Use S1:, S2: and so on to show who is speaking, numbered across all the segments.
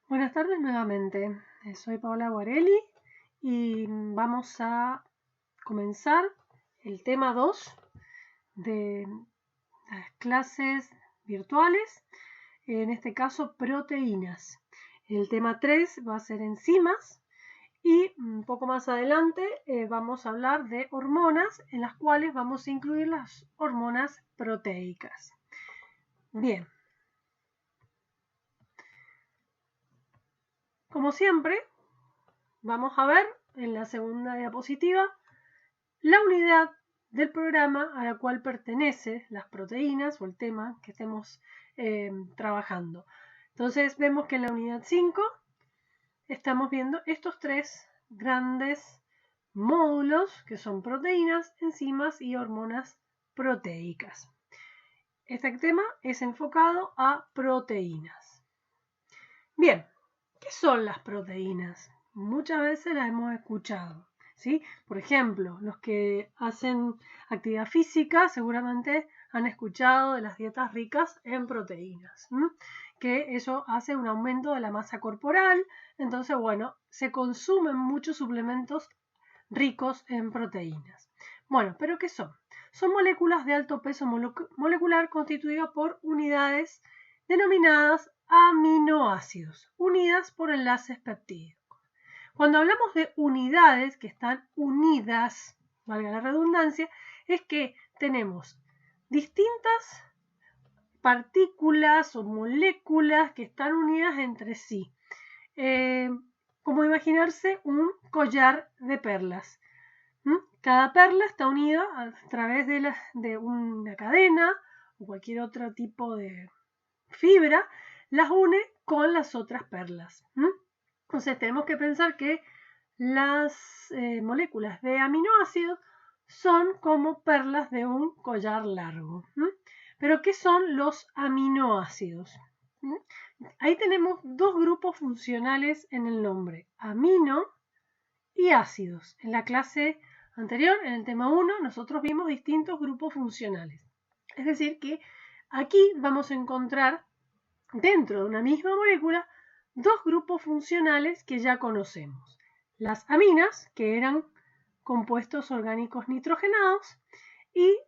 S1: Buenas tardes nuevamente. Soy Paola Guarelli y vamos a comenzar el tema 2 de las clases virtuales, en este caso proteínas. El tema 3 va a ser enzimas y un poco más adelante vamos a hablar de hormonas, en las cuales vamos a incluir las hormonas proteicas. Bien. Como siempre, vamos a ver en la segunda diapositiva la unidad del programa a la cual pertenecen las proteínas o el tema que estemos trabajando. Entonces vemos que en la unidad 5 estamos viendo estos tres grandes módulos que son proteínas, enzimas y hormonas proteicas. Este tema es enfocado a proteínas. Bien, ¿qué son las proteínas? Muchas veces las hemos escuchado, ¿sí? Por ejemplo, los que hacen actividad física seguramente han escuchado de las dietas ricas en proteínas, que eso hace un aumento de la masa corporal. Entonces, bueno, se consumen muchos suplementos ricos en proteínas. Bueno, ¿pero qué son? Son moléculas de alto peso molecular constituidas por unidades denominadas aminoácidos, unidas por enlaces peptídicos. Cuando hablamos de unidades que están unidas, valga la redundancia, es que tenemos distintas partículas o moléculas que están unidas entre sí. Como imaginarse un collar de perlas. Cada perla está unida a través de una cadena o cualquier otro tipo de fibra, las une con las otras perlas. Entonces tenemos que pensar que las moléculas de aminoácidos son como perlas de un collar largo. Pero ¿qué son los aminoácidos? Ahí tenemos dos grupos funcionales en el nombre, amino y ácidos. En la clase anterior, en el tema 1, nosotros vimos distintos grupos funcionales. Es decir, que aquí vamos a encontrar dentro de una misma molécula dos grupos funcionales que ya conocemos. Las aminas, que eran compuestos orgánicos nitrogenados, y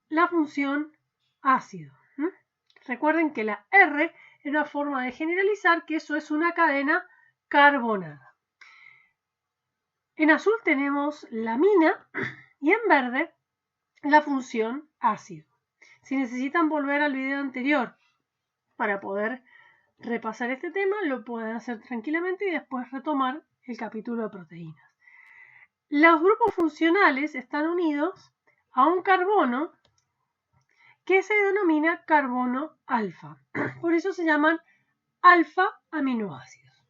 S1: la función ácido. Recuerden que la R es una forma de generalizar que eso es una cadena carbonada. En azul tenemos la amina y en verde la función ácido. Si necesitan volver al video anterior para poder repasar este tema, lo pueden hacer tranquilamente y después retomar el capítulo de proteínas. Los grupos funcionales están unidos a un carbono que se denomina carbono alfa. Por eso se llaman alfa aminoácidos.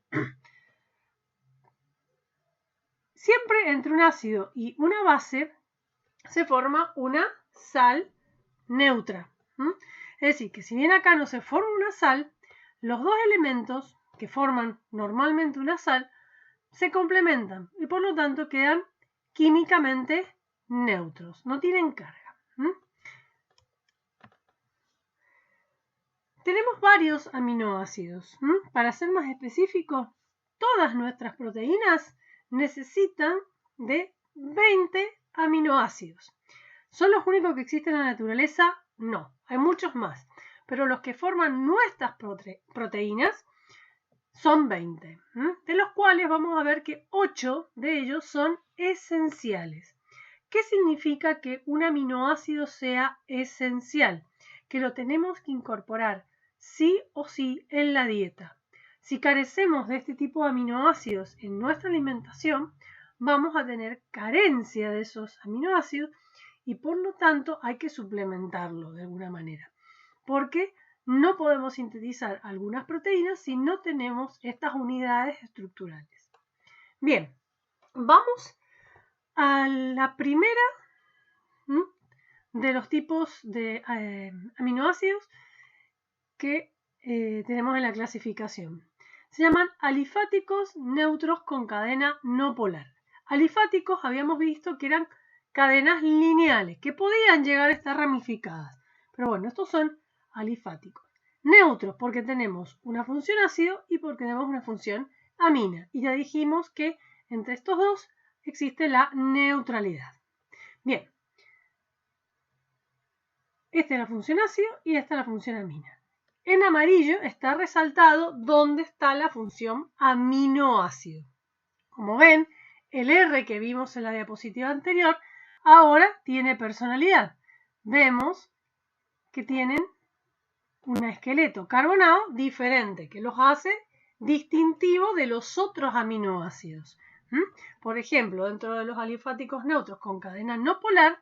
S1: Siempre entre un ácido y una base se forma una sal neutra. Es decir, que si bien acá no se forma una sal, los dos elementos que forman normalmente una sal se complementan y por lo tanto quedan químicamente neutros, no tienen carga. Tenemos varios aminoácidos. Para ser más específico, todas nuestras proteínas necesitan de 20 aminoácidos. ¿Son los únicos que existen en la naturaleza? No, hay muchos más. Pero los que forman nuestras proteínas son 20, de los cuales vamos a ver que 8 de ellos son esenciales. ¿Qué significa que un aminoácido sea esencial? Que lo tenemos que incorporar sí o sí en la dieta. Si carecemos de este tipo de aminoácidos en nuestra alimentación, vamos a tener carencia de esos aminoácidos y por lo tanto hay que suplementarlo de alguna manera. Porque no podemos sintetizar algunas proteínas si no tenemos estas unidades estructurales. Bien, vamos a la primera de los tipos de aminoácidos que tenemos en la clasificación. Se llaman alifáticos neutros con cadena no polar. Alifáticos habíamos visto que eran cadenas lineales, que podían llegar a estar ramificadas. Pero bueno, estos son alifáticos. Neutros, porque tenemos una función ácido y porque tenemos una función amina. Y ya dijimos que entre estos dos existe la neutralidad. Bien. Esta es la función ácido y esta es la función amina. En amarillo está resaltado dónde está la función aminoácido. Como ven, el R que vimos en la diapositiva anterior ahora tiene personalidad. Vemos que tienen un esqueleto carbonado diferente, que los hace distintivos de los otros aminoácidos. Por ejemplo, dentro de los alifáticos neutros con cadena no polar,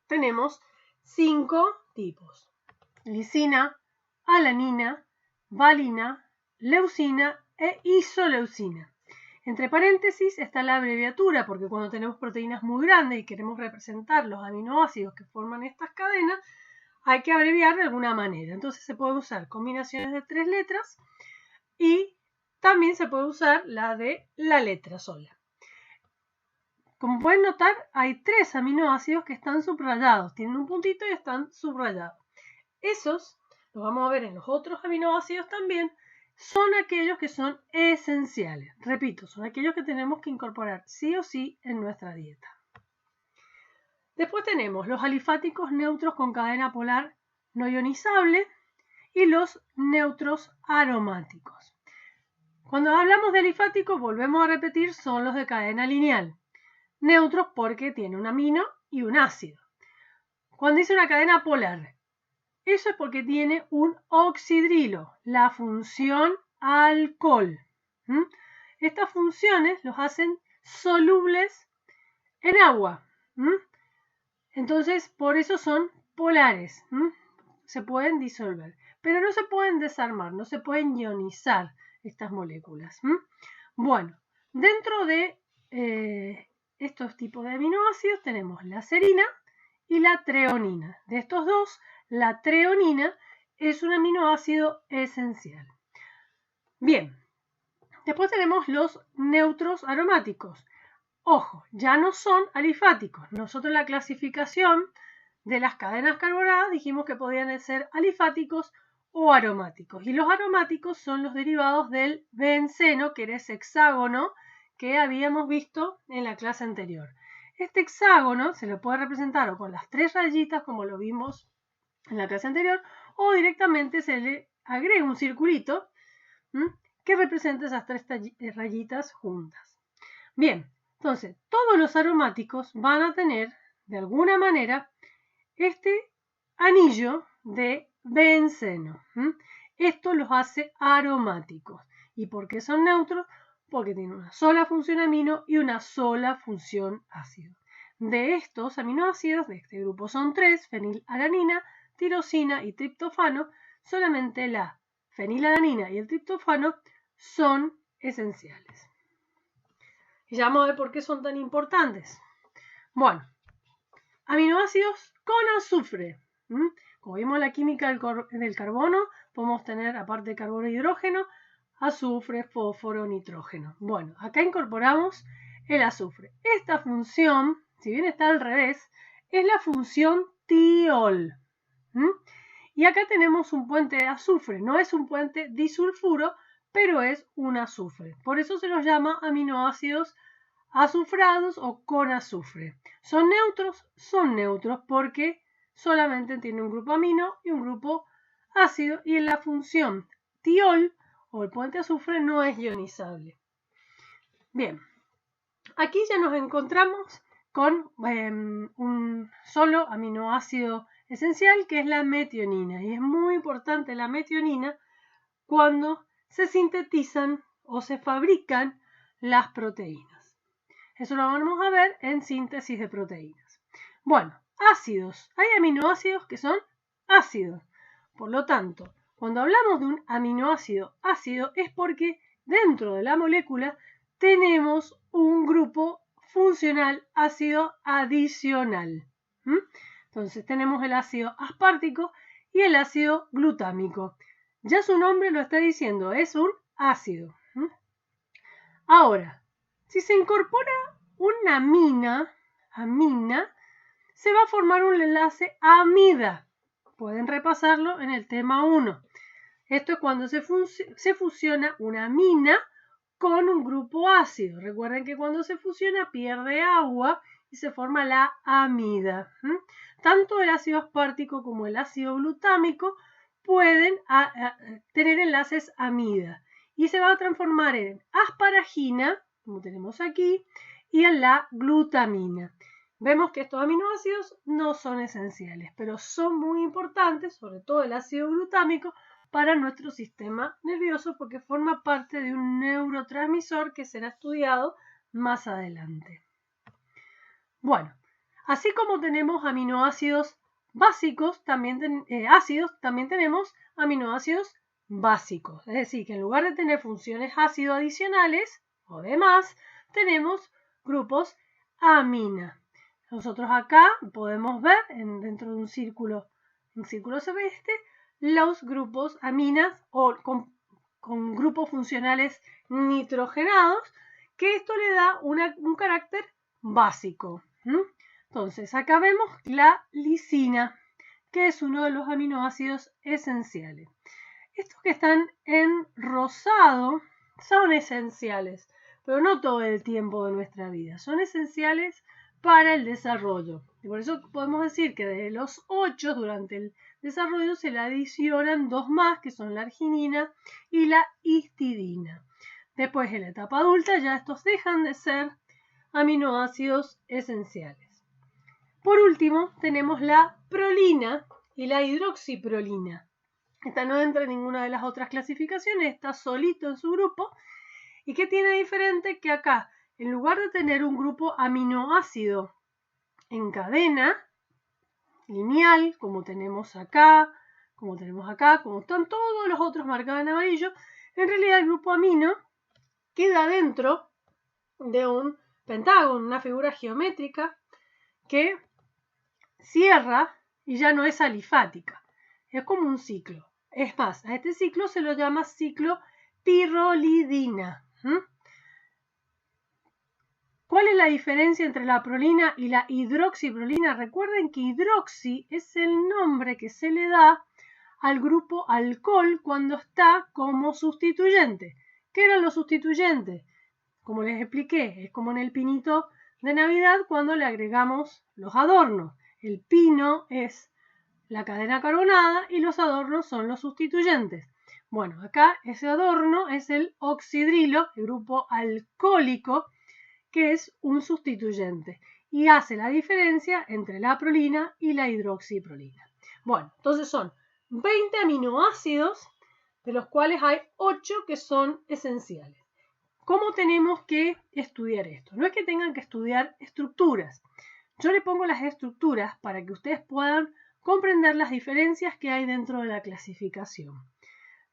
S1: tenemos 5 tipos: lisina, alanina, valina, leucina e isoleucina. Entre paréntesis está la abreviatura, porque cuando tenemos proteínas muy grandes y queremos representar los aminoácidos que forman estas cadenas, hay que abreviar de alguna manera. Entonces se pueden usar combinaciones de 3 letras y también se puede usar la de la letra sola. Como pueden notar, hay 3 aminoácidos que están subrayados. Tienen un puntito y están subrayados. Esos, los vamos a ver en los otros aminoácidos también, son aquellos que son esenciales. Repito, son aquellos que tenemos que incorporar sí o sí en nuestra dieta. Después tenemos los alifáticos neutros con cadena polar no ionizable y los neutros aromáticos. Cuando hablamos de alifáticos, volvemos a repetir, son los de cadena lineal. Neutros porque tiene un amino y un ácido. Cuando dice una cadena polar, eso es porque tiene un oxidrilo, la función alcohol. Estas funciones los hacen solubles en agua. Entonces, por eso son polares. Se pueden disolver, pero no se pueden desarmar, no se pueden ionizar estas moléculas. Bueno, dentro de estos tipos de aminoácidos tenemos la serina y la treonina. De estos dos, la treonina es un aminoácido esencial. Bien, después tenemos los neutros aromáticos. Ojo, ya no son alifáticos. Nosotros en la clasificación de las cadenas carbonadas dijimos que podían ser alifáticos o aromáticos. Y los aromáticos son los derivados del benceno, que era ese hexágono que habíamos visto en la clase anterior. Este hexágono se lo puede representar o con las 3 rayitas, como lo vimos en la clase anterior, o directamente se le agrega un circulito que representa esas 3 rayitas juntas. Bien, entonces todos los aromáticos van a tener de alguna manera este anillo de benceno. Esto los hace aromáticos. ¿Y por qué son neutros? Porque tienen una sola función amino y una sola función ácido. De estos aminoácidos, de este grupo son 3, fenilalanina, tirosina y triptofano. Solamente la fenilalanina y el triptofano son esenciales. Y ya vamos a ver por qué son tan importantes. Bueno, aminoácidos con azufre. Como vimos en la química del carbono, podemos tener, aparte de carbono e hidrógeno, azufre, fósforo, nitrógeno. Bueno, acá incorporamos el azufre. Esta función, si bien está al revés, es la función tiol. Y acá tenemos un puente de azufre. No es un puente disulfuro, pero es un azufre. Por eso se los llama aminoácidos azufrados o con azufre. ¿Son neutros porque solamente tienen un grupo amino y un grupo ácido, y en la función tiol o el puente azufre no es ionizable. Bien, aquí ya nos encontramos con un solo aminoácido esencial, que es la metionina, y es muy importante la metionina cuando se sintetizan o se fabrican las proteínas. Eso lo vamos a ver en síntesis de proteínas. Bueno, ácidos. Hay aminoácidos que son ácidos. Por lo tanto, cuando hablamos de un aminoácido ácido es porque dentro de la molécula tenemos un grupo funcional ácido adicional. Entonces tenemos el ácido aspartico y el ácido glutámico. Ya su nombre lo está diciendo, es un ácido. Ahora, si se incorpora una amina, se va a formar un enlace amida. Pueden repasarlo en el tema 1. Esto es cuando se fusiona una amina con un grupo ácido. Recuerden que cuando se fusiona pierde agua y se forma la amida. Tanto el ácido aspartico como el ácido glutámico pueden tener enlaces amida y se va a transformar en asparagina, como tenemos aquí, y en la glutamina. Vemos que estos aminoácidos no son esenciales, pero son muy importantes, sobre todo el ácido glutámico, para nuestro sistema nervioso porque forma parte de un neurotransmisor que será estudiado más adelante. Bueno, así como tenemos aminoácidos básicos, también ácidos, también tenemos aminoácidos básicos. Es decir, que en lugar de tener funciones ácido adicionales o demás, tenemos grupos amina. Nosotros acá podemos ver dentro de un círculo celeste los grupos aminas o con grupos funcionales nitrogenados, que esto le da un carácter básico. Entonces, acá vemos la lisina, que es uno de los aminoácidos esenciales. Estos que están en rosado son esenciales, pero no todo el tiempo de nuestra vida. Son esenciales para el desarrollo. Y por eso podemos decir que de los 8 durante el desarrollo se le adicionan 2 más, que son la arginina y la histidina. Después, en la etapa adulta, ya estos dejan de ser aminoácidos esenciales. Por último, tenemos la prolina y la hidroxiprolina. Esta no entra en ninguna de las otras clasificaciones, está solito en su grupo. ¿Y qué tiene diferente? Que acá, en lugar de tener un grupo aminoácido en cadena lineal, como tenemos acá, como están todos los otros marcados en amarillo, en realidad el grupo amino queda dentro de un pentágono, una figura geométrica que cierra y ya no es alifática. Es como un ciclo. Es más, a este ciclo se lo llama ciclo pirrolidina. ¿Cuál es la diferencia entre la prolina y la hidroxiprolina? Recuerden que hidroxi es el nombre que se le da al grupo alcohol cuando está como sustituyente. ¿Qué eran los sustituyentes? Como les expliqué, es como en el pinito de Navidad cuando le agregamos los adornos. El pino es la cadena carbonada y los adornos son los sustituyentes. Bueno, acá ese adorno es el oxidrilo, el grupo alcohólico, que es un sustituyente y hace la diferencia entre la prolina y la hidroxiprolina. Bueno, entonces son 20 aminoácidos, de los cuales hay 8 que son esenciales. ¿Cómo tenemos que estudiar esto? No es que tengan que estudiar estructuras. Yo le pongo las estructuras para que ustedes puedan comprender las diferencias que hay dentro de la clasificación.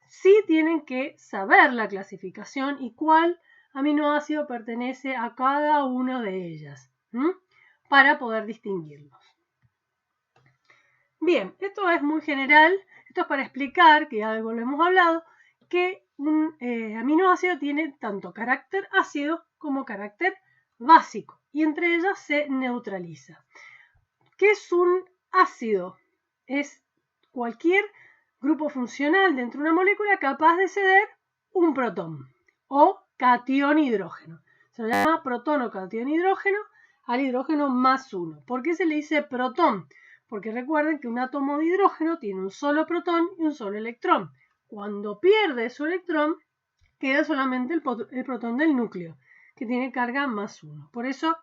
S1: Sí tienen que saber la clasificación y cuál aminoácido pertenece a cada una de ellas, para poder distinguirlos. Bien, esto es muy general, esto es para explicar, que algo lo hemos hablado, que un aminoácido tiene tanto carácter ácido como carácter básico y entre ellas se neutraliza. ¿Qué es un ácido? Es cualquier grupo funcional dentro de una molécula capaz de ceder un protón o catión hidrógeno. Se lo llama protón o catión hidrógeno al hidrógeno más 1. ¿Por qué se le dice protón? Porque recuerden que un átomo de hidrógeno tiene un solo protón y un solo electrón. Cuando pierde su electrón, queda solamente el protón del núcleo, que tiene carga más 1. Por eso,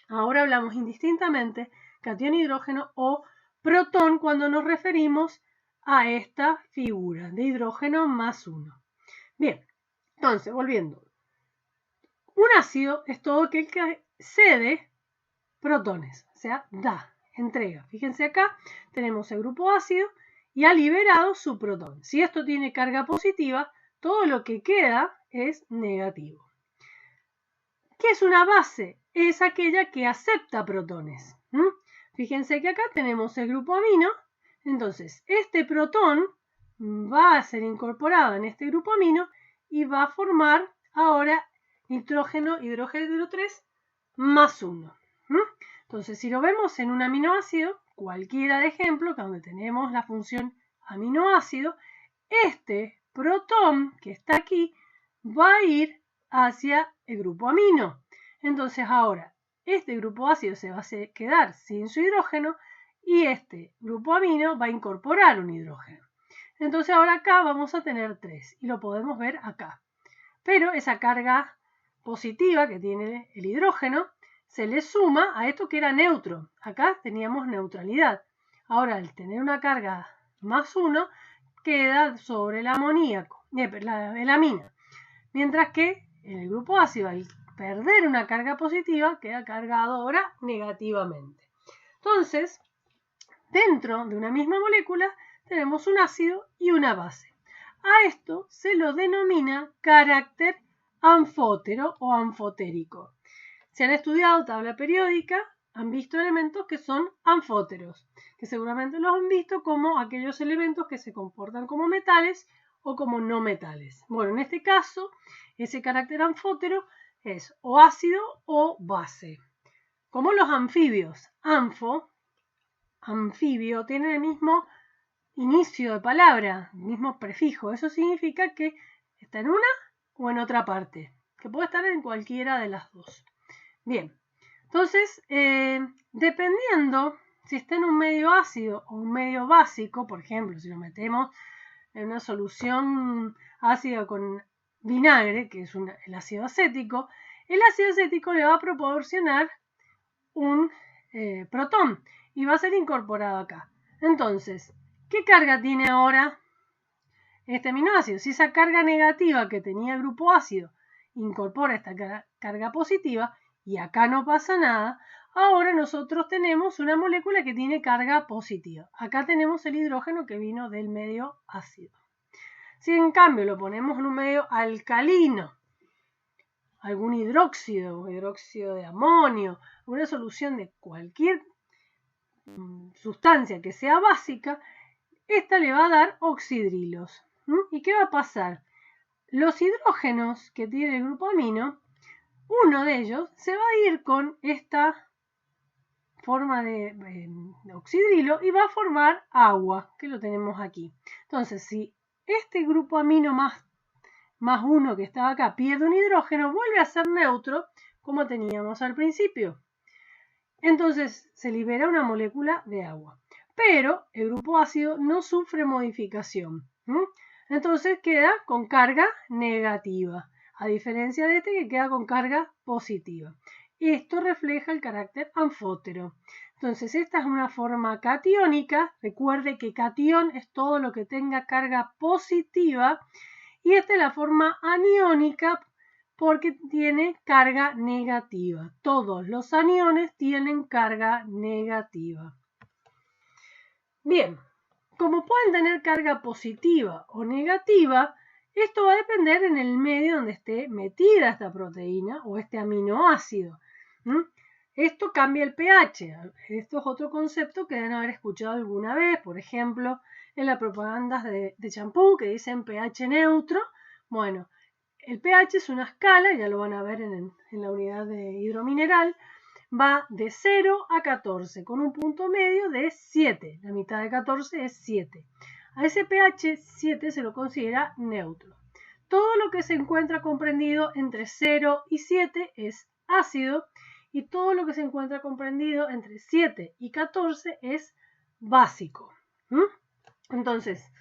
S1: ahora hablamos indistintamente catión hidrógeno o protón cuando nos referimos a esta figura de hidrógeno más 1. Bien, entonces, volviendo. Un ácido es todo aquel que cede protones, o sea, entrega. Fíjense acá, tenemos el grupo ácido y ha liberado su protón. Si esto tiene carga positiva, todo lo que queda es negativo. ¿Qué es una base? Es aquella que acepta protones. Fíjense que acá tenemos el grupo amino, entonces este protón va a ser incorporado en este grupo amino y va a formar ahora nitrógeno, hidrógeno 3 más 1. Entonces, si lo vemos en un aminoácido, cualquiera de ejemplo, donde tenemos la función aminoácido, este protón que está aquí va a ir hacia el grupo amino. Entonces ahora este grupo ácido se va a quedar sin su hidrógeno y este grupo amino va a incorporar un hidrógeno. Entonces ahora acá vamos a tener 3 y lo podemos ver acá. Pero esa carga positiva que tiene el hidrógeno se le suma a esto que era neutro. Acá teníamos neutralidad. Ahora al tener una carga más 1 queda sobre el amoníaco, la amina. Mientras que en el grupo ácido, al perder una carga positiva, queda cargado ahora negativamente. Entonces, dentro de una misma molécula tenemos un ácido y una base. A esto se lo denomina carácter anfótero o anfotérico. Si han estudiado tabla periódica, han visto elementos que son anfóteros, que seguramente los han visto como aquellos elementos que se comportan como metales o como no metales. Bueno, en este caso, ese carácter anfótero es o ácido o base. Como los anfibios, anfibio, tienen el mismo inicio de palabra, el mismo prefijo. Eso significa que está en una o en otra parte, que puede estar en cualquiera de las dos. Bien, entonces, dependiendo si está en un medio ácido o un medio básico, por ejemplo, si lo metemos en una solución ácida con vinagre, que es el ácido acético le va a proporcionar un protón y va a ser incorporado acá. Entonces, ¿qué carga tiene ahora este aminoácido? Si esa carga negativa que tenía el grupo ácido incorpora esta carga positiva y acá no pasa nada, ahora nosotros tenemos una molécula que tiene carga positiva. Acá tenemos el hidrógeno que vino del medio ácido. Si en cambio lo ponemos en un medio alcalino, algún hidróxido de amonio, una solución de cualquier sustancia que sea básica, esta le va a dar oxidrilos. ¿Y qué va a pasar? Los hidrógenos que tiene el grupo amino, uno de ellos se va a ir con esta forma de oxidrilo y va a formar agua, que lo tenemos aquí. Entonces, si este grupo amino más uno que estaba acá pierde un hidrógeno, vuelve a ser neutro como teníamos al principio. Entonces se libera una molécula de agua. Pero el grupo ácido no sufre modificación. Entonces queda con carga negativa, a diferencia de este que queda con carga positiva. Esto refleja el carácter anfótero. Entonces esta es una forma catiónica. Recuerde que catión es todo lo que tenga carga positiva. Y esta es la forma aniónica porque tiene carga negativa. Todos los aniones tienen carga negativa. Bien, como pueden tener carga positiva o negativa, esto va a depender en el medio donde esté metida esta proteína o este aminoácido. Esto cambia el pH. Esto es otro concepto que deben haber escuchado alguna vez, por ejemplo, en las propagandas de champú que dicen pH neutro. Bueno, el pH es una escala, ya lo van a ver en la unidad de hidromineral, va de 0 a 14, con un punto medio de 7. La mitad de 14 es 7. A ese pH 7 se lo considera neutro. Todo lo que se encuentra comprendido entre 0 y 7 es ácido y todo lo que se encuentra comprendido entre 7 y 14 es básico. Entonces,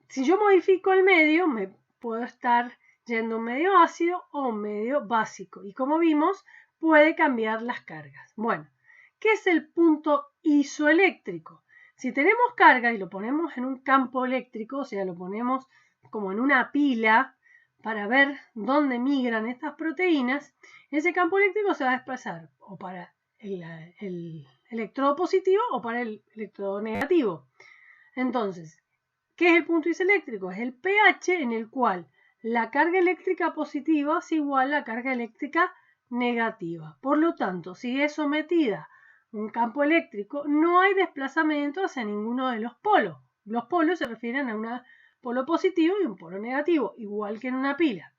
S1: si yo modifico el medio, me puedo estar yendo a un medio ácido o un medio básico. Y como vimos, puede cambiar las cargas. Bueno, ¿qué es el punto isoeléctrico? Si tenemos carga y lo ponemos en un campo eléctrico, o sea, lo ponemos como en una pila para ver dónde migran estas proteínas, ese campo eléctrico se va a desplazar o para el electrodo positivo o para el electrodo negativo. Entonces, ¿qué es el punto isoeléctrico? Es el pH en el cual la carga eléctrica positiva es igual a la carga eléctrica negativa. Por lo tanto, si es sometida a un campo eléctrico, no hay desplazamiento hacia ninguno de los polos. Los polos se refieren a un polo positivo y un polo negativo, igual que en una pila.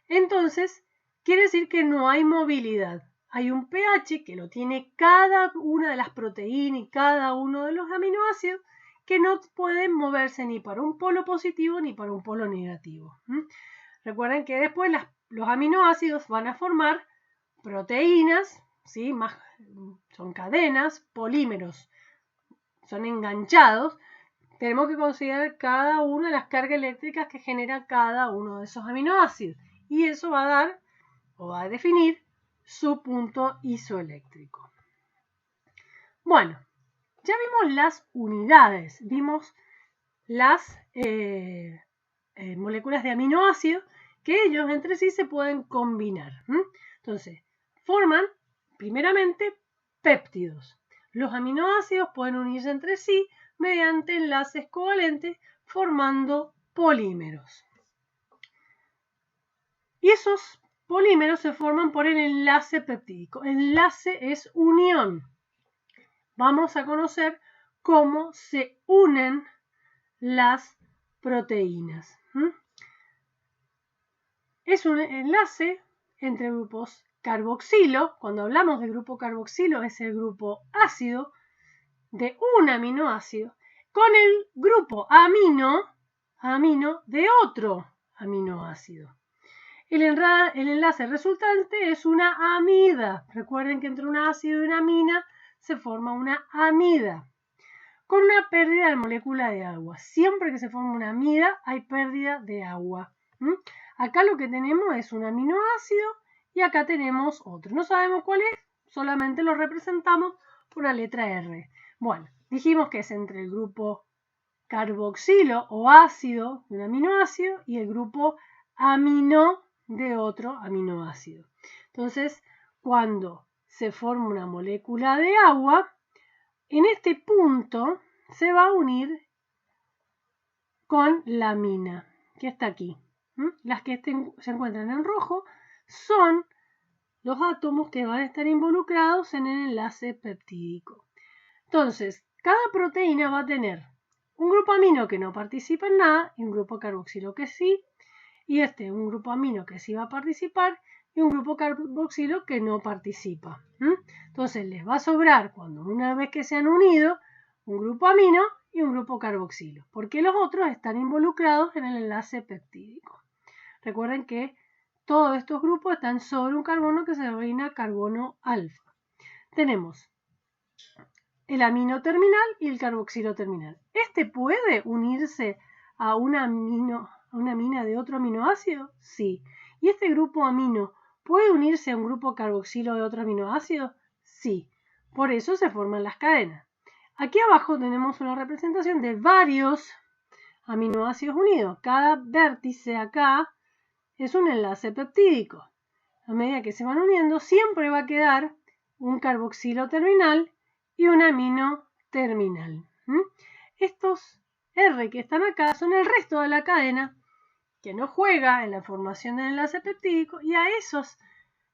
S1: Entonces, quiere decir que no hay movilidad. Hay un pH que lo tiene cada una de las proteínas y cada uno de los aminoácidos que no pueden moverse ni para un polo positivo ni para un polo negativo. Recuerden que después los aminoácidos van a formar proteínas, ¿sí? Son cadenas, polímeros, son enganchados. Tenemos que considerar cada una de las cargas eléctricas que genera cada uno de esos aminoácidos. Y eso va a dar o va a definir su punto isoeléctrico. Bueno, ya vimos las unidades, vimos las moléculas de aminoácidos que ellos entre sí se pueden combinar. Entonces, forman primeramente péptidos. Los aminoácidos pueden unirse entre sí mediante enlaces covalentes formando polímeros. Y esos polímeros se forman por el enlace peptídico. Enlace es unión. Vamos a conocer cómo se unen las proteínas. Es un enlace entre grupos carboxilo. Cuando hablamos de grupo carboxilo es el grupo ácido de un aminoácido con el grupo amino de otro aminoácido. El enlace resultante es una amida. Recuerden que entre un ácido y una amina se forma una amida con una pérdida de molécula de agua. Siempre que se forma una amida hay pérdida de agua. Acá lo que tenemos es un aminoácido y acá tenemos otro. No sabemos cuál es, solamente lo representamos por la letra R. Bueno, dijimos que es entre el grupo carboxilo o ácido de un aminoácido y el grupo amino de otro aminoácido. Entonces, cuando se forma una molécula de agua, en este punto se va a unir con la amina, que está aquí. Las que se encuentran en rojo son los átomos que van a estar involucrados en el enlace peptídico. Entonces, cada proteína va a tener un grupo amino que no participa en nada y un grupo carboxilo que sí, y un grupo amino que sí va a participar y un grupo carboxilo que no participa. Entonces les va a sobrar, cuando una vez que se han unido, un grupo amino y un grupo carboxilo, porque los otros están involucrados en el enlace peptídico. Recuerden que todos estos grupos están sobre un carbono que se denomina carbono alfa. Tenemos el amino terminal y el carboxilo terminal. Este puede unirse a una amina de otro aminoácido, sí. ¿Y este grupo amino puede unirse a un grupo carboxilo de otro aminoácido? Sí. Por eso se forman las cadenas. Aquí abajo tenemos una representación de varios aminoácidos unidos. Cada vértice acá es un enlace peptídico. A medida que se van uniendo, siempre va a quedar un carboxilo terminal y un amino terminal. Estos R que están acá son el resto de la cadena que no juega en la formación del enlace peptídico, y a esos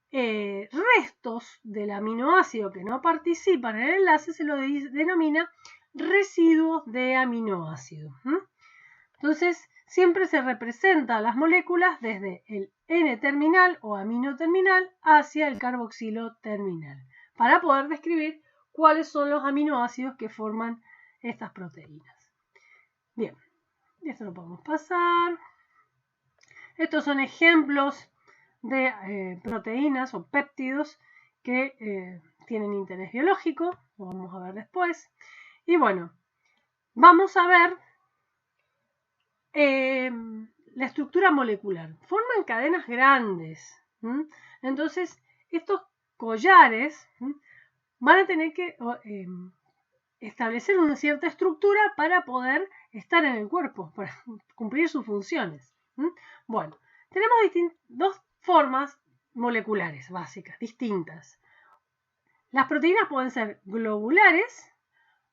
S1: restos del aminoácido que no participan en el enlace se lo denomina residuos de aminoácido. Entonces, siempre se representa las moléculas desde el N-terminal o amino terminal hacia el carboxilo terminal, para poder describir cuáles son los aminoácidos que forman estas proteínas. Bien, esto lo podemos pasar. Estos son ejemplos de proteínas o péptidos que tienen interés biológico, lo vamos a ver después. Y bueno, vamos a ver la estructura molecular. Forman cadenas grandes. Entonces, estos collares van a tener que establecer una cierta estructura para poder estar en el cuerpo, para cumplir sus funciones. Bueno, tenemos dos formas moleculares básicas, distintas. Las proteínas pueden ser globulares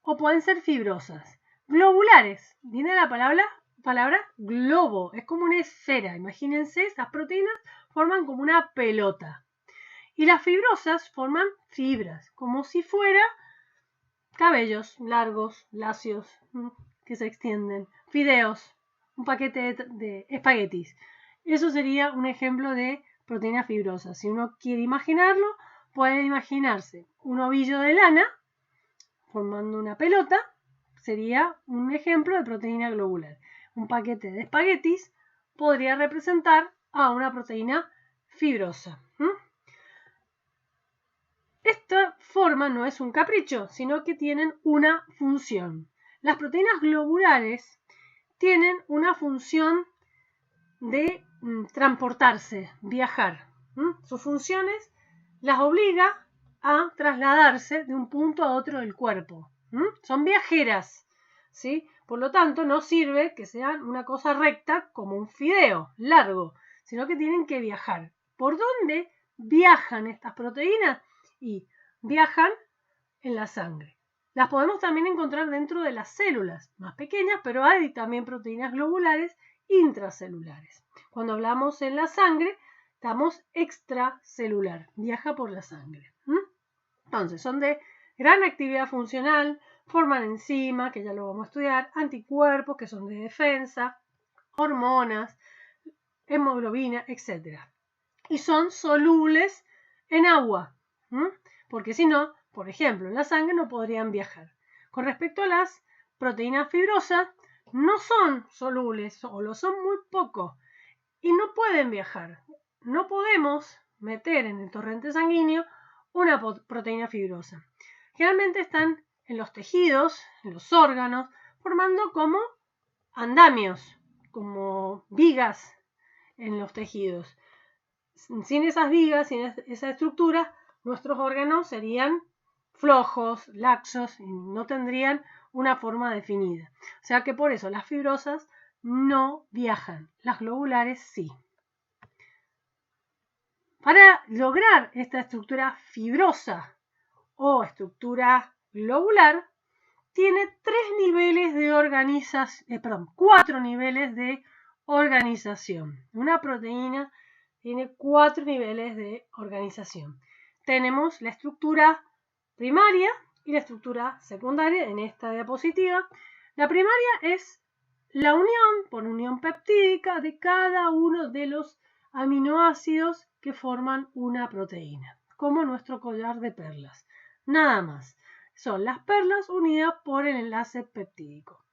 S1: o pueden ser fibrosas. Globulares, viene la palabra globo, es como una esfera. Imagínense, estas proteínas forman como una pelota. Y las fibrosas forman fibras, como si fuera cabellos largos, lacios, que se extienden. Fideos, un paquete de espaguetis. Eso sería un ejemplo de proteína fibrosa. Si uno quiere imaginarlo, puede imaginarse un ovillo de lana formando una pelota, sería un ejemplo de proteína globular. Un paquete de espaguetis podría representar a una proteína fibrosa. Esta forma no es un capricho, sino que tienen una función. Las proteínas globulares tienen una función de transportarse, viajar. Sus funciones las obliga a trasladarse de un punto a otro del cuerpo. Son viajeras, ¿sí? Por lo tanto, no sirve que sean una cosa recta como un fideo largo, sino que tienen que viajar. ¿Por dónde viajan estas proteínas? Y viajan en la sangre. Las podemos también encontrar dentro de las células, más pequeñas, pero hay también proteínas globulares intracelulares. Cuando hablamos en la sangre, estamos extracelular, viaja por la sangre. Entonces, son de gran actividad funcional, forman enzimas, que ya lo vamos a estudiar, anticuerpos, que son de defensa, hormonas, hemoglobina, etc. Y son solubles en agua, porque si no, por ejemplo, en la sangre no podrían viajar. Con respecto a las proteínas fibrosas, no son solubles o lo son muy poco y no pueden viajar. No podemos meter en el torrente sanguíneo una proteína fibrosa. Generalmente están en los tejidos, en los órganos, formando como andamios, como vigas en los tejidos. Sin esas vigas, sin esa estructura, nuestros órganos serían flojos, laxos y no tendrían una forma definida. O sea que por eso las fibrosas no viajan, las globulares sí. Para lograr esta estructura fibrosa o estructura globular, tiene 4 niveles de organización. Una proteína tiene 4 niveles de organización. Tenemos la estructura primaria y la estructura secundaria en esta diapositiva. La primaria es la unión, por unión peptídica, de cada uno de los aminoácidos que forman una proteína, como nuestro collar de perlas. Nada más. Son las perlas unidas por el enlace peptídico.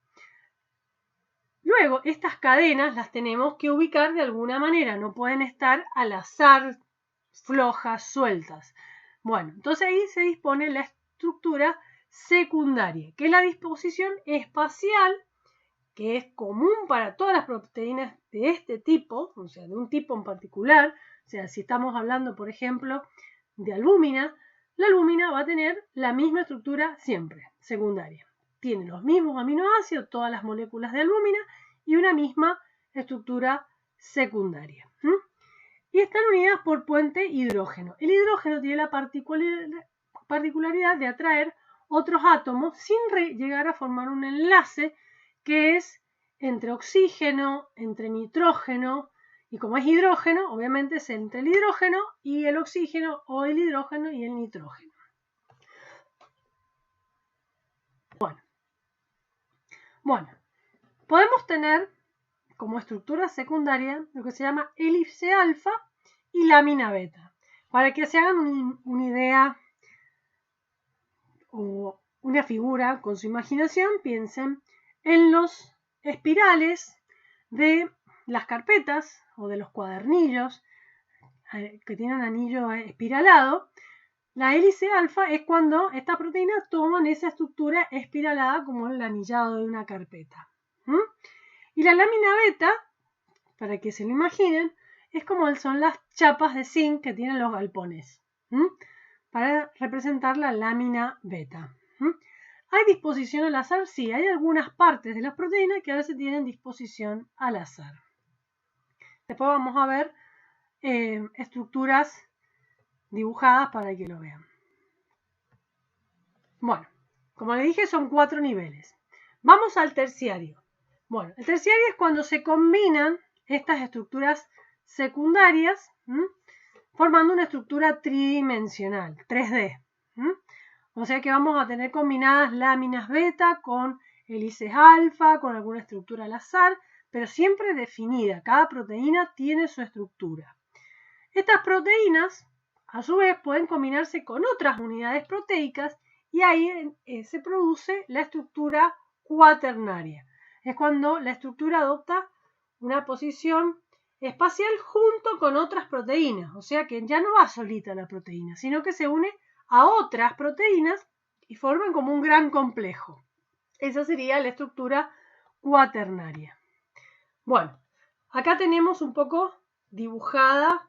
S1: Luego, estas cadenas las tenemos que ubicar de alguna manera, no pueden estar al azar, flojas, sueltas. Bueno, entonces ahí se dispone la estructura secundaria, que es la disposición espacial, que es común para todas las proteínas de este tipo, o sea, de un tipo en particular. O sea, si estamos hablando, por ejemplo, de albúmina, la albúmina va a tener la misma estructura siempre, secundaria. Tiene los mismos aminoácidos, todas las moléculas de albúmina, y una misma estructura secundaria. Y están unidas por puente hidrógeno. El hidrógeno tiene la particularidad de atraer otros átomos sin llegar a formar un enlace que es entre oxígeno, entre nitrógeno, y como es hidrógeno, obviamente es entre el hidrógeno y el oxígeno, o el hidrógeno y el nitrógeno. Bueno, podemos tener como estructura secundaria lo que se llama elipse alfa y lámina beta. Para que se hagan una idea o una figura con su imaginación, piensen en los espirales de las carpetas o de los cuadernillos que tienen un anillo espiralado. La hélice alfa es cuando estas proteínas toman esa estructura espiralada como el anillado de una carpeta. Y la lámina beta, para que se lo imaginen, es como son las chapas de zinc que tienen los galpones, para representar la lámina beta. ¿Hay disposición al azar? Sí, hay algunas partes de las proteínas que a veces tienen disposición al azar. Después vamos a ver estructuras dibujadas para que lo vean. Bueno, como les dije, son 4 niveles. Vamos al terciario. Bueno, el terciario es cuando se combinan estas estructuras secundarias, formando una estructura tridimensional, 3D. O sea que vamos a tener combinadas láminas beta con hélices alfa, con alguna estructura al azar, pero siempre definida. Cada proteína tiene su estructura. Estas proteínas, a su vez, pueden combinarse con otras unidades proteicas y ahí se produce la estructura cuaternaria. Es cuando la estructura adopta una posición espacial junto con otras proteínas. O sea que ya no va solita la proteína, sino que se une a otras proteínas y forman como un gran complejo. Esa sería la estructura cuaternaria. Bueno, acá tenemos un poco dibujada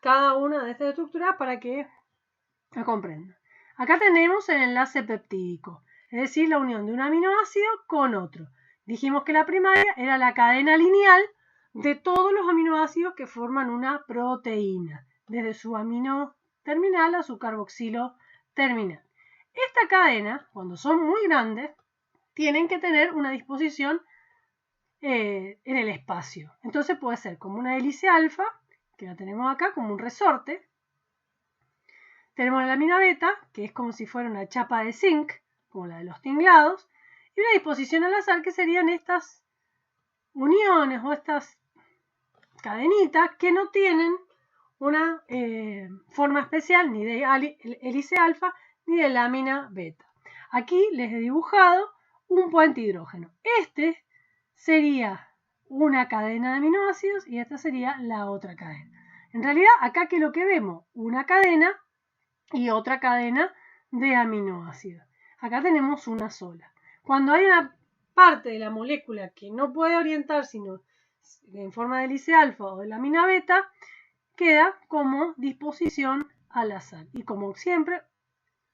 S1: cada una de estas estructuras para que la comprendan. Acá tenemos el enlace peptídico, es decir, la unión de un aminoácido con otro. Dijimos que la primaria era la cadena lineal de todos los aminoácidos que forman una proteína, desde su amino terminal a su carboxilo terminal. Esta cadena, cuando son muy grandes, tienen que tener una disposición en el espacio. Entonces puede ser como una hélice alfa, que la tenemos acá como un resorte. Tenemos la lámina beta, que es como si fuera una chapa de zinc, como la de los tinglados, y una disposición al azar, que serían estas uniones o estas cadenitas que no tienen una forma especial ni de hélice alfa ni de lámina beta. Aquí les he dibujado un puente hidrógeno. Este sería una cadena de aminoácidos y esta sería la otra cadena. En realidad, acá que lo que vemos, una cadena y otra cadena de aminoácidos. Acá tenemos una sola. Cuando hay una parte de la molécula que no puede orientar sino en forma de hélice alfa o de lámina beta, queda como disposición al azar. Y como siempre,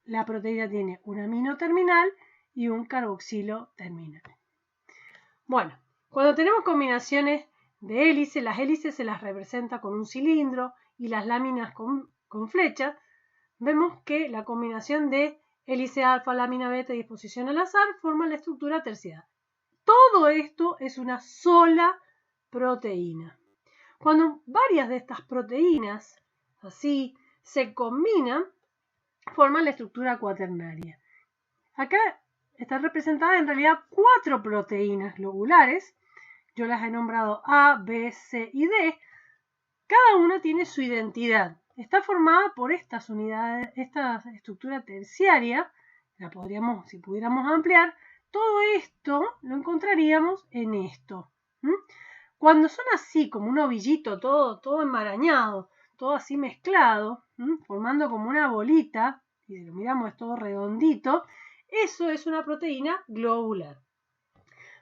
S1: la proteína tiene un amino terminal y un carboxilo terminal. Bueno, cuando tenemos combinaciones de hélices, las hélices se las representa con un cilindro y las láminas con flechas. Vemos que la combinación de hélice alfa, lámina beta y disposición al azar forma la estructura terciaria. Todo esto es una sola proteína. Cuando varias de estas proteínas así se combinan, forman la estructura cuaternaria. Acá están representadas en realidad 4 proteínas globulares. Yo las he nombrado A, B, C y D. Cada una tiene su identidad. Está formada por estas unidades, esta estructura terciaria. La podríamos, si pudiéramos ampliar, todo esto lo encontraríamos en esto. Cuando son así, como un ovillito, todo enmarañado, todo así mezclado, formando como una bolita, y si lo miramos es todo redondito, eso es una proteína globular.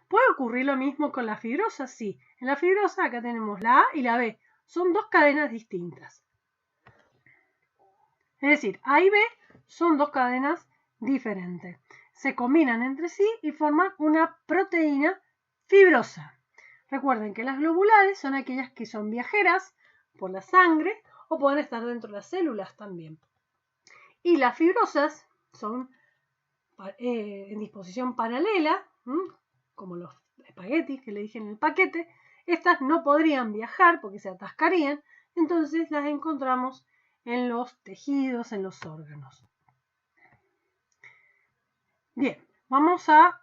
S1: ¿Puede ocurrir lo mismo con la fibrosa? Sí. En la fibrosa acá tenemos la A y la B. Son dos cadenas distintas. Es decir, A y B son dos cadenas diferentes. Se combinan entre sí y forman una proteína fibrosa. Recuerden que las globulares son aquellas que son viajeras por la sangre o pueden estar dentro de las células también. Y las fibrosas son en disposición paralela, como los espaguetis que le dije en el paquete. Estas no podrían viajar porque se atascarían, entonces las encontramos en los tejidos, en los órganos. Bien, vamos a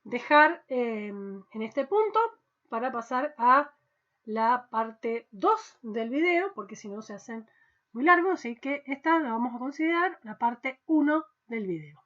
S1: dejar en este punto para pasar a la parte 2 del video, porque si no se hacen muy largos, así que esta la vamos a considerar la parte 1 del video.